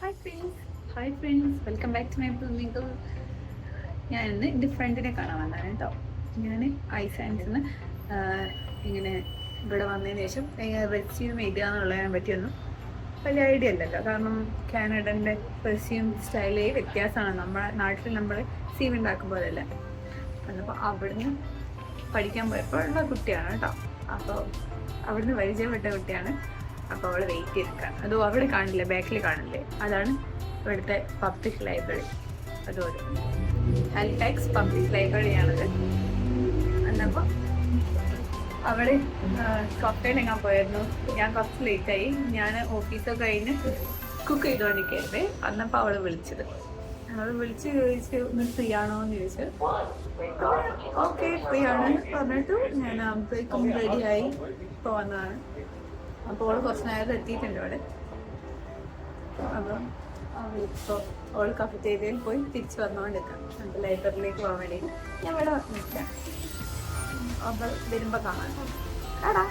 Hi friends, welcome back to my blooming. ഞാൻ ഇന്ന് എൻ്റെ ഫ്രണ്ടിനെ കാണാൻ വന്നതാണ് കേട്ടോ. ഞാൻ ഐ സയൻസിന് ഇങ്ങനെ ഇവിടെ വന്നതിന് ശേഷം റെസ്യൂം എഴുതുക എന്നുള്ളതിനെ പറ്റിയൊന്നും വലിയ ഐഡിയ അല്ലല്ലോ. കാരണം കാനഡൻ്റെ റെസ്യൂം സ്റ്റൈലേ വ്യത്യാസമാണ്. നമ്മുടെ നാട്ടിൽ നമ്മൾ സി വി ഉണ്ടാക്കും പോലെയല്ല. അപ്പോൾ അവിടുന്ന് പഠിക്കാൻ പോയപ്പോൾ ഉള്ള കുട്ടിയാണ് കേട്ടോ. അപ്പോൾ അവിടുന്ന് പരിചയപ്പെട്ട കുട്ടിയാണ്. അപ്പോൾ അവൾ വെയിറ്റ് ചെയ്തിരിക്കുകയാണ്. അതോ അവിടെ കാണില്ലേ, ബാക്കിൽ കാണില്ലേ, അതാണ് ഇവിടുത്തെ പബ്ലിക് ലൈബ്രറി. അതുപോലെ ഹാലിഫാക്സ് പബ്ലിക് ലൈബ്രറിയാണത്. എന്നപ്പോൾ അവിടെ കോക്ടെയിൽ എങ്ങാൻ പോയിരുന്നു. ഞാൻ കുറച്ച് ലേറ്റായി. ഞാൻ ഓഫീസൊക്കെ കഴിഞ്ഞ് കുക്ക് ചെയ്തുകൊണ്ടിരിക്കരുത്. അന്നപ്പോൾ അവൾ വിളിച്ചത്. അവൾ വിളിച്ച് ചോദിച്ചു, ഒന്ന് ഫ്രീ ആണോ എന്ന് ചോദിച്ചു. ഓക്കെ, ഫ്രീ ആണ് പറഞ്ഞിട്ട് ഞാൻ അപ്പോഴേക്കും റെഡിയായി ഇപ്പോൾ വന്നതാണ്. അപ്പോൾ അവൾ കുറച്ച് നേരം എത്തിയിട്ടുണ്ട് അവിടെ. അപ്പം അവളിപ്പോൾ അവൾ കഫറ്റേരിയയിൽ പോയി തിരിച്ച് വന്നുകൊണ്ടിരിക്കാം. നമുക്ക് ലൈബ്രറിയിലേക്ക് പോകാൻ വേണ്ടി ഞാൻ ഇവിടെ നിൽക്കാം. അവൾ വരുമ്പോൾ കാണാം. ആടാ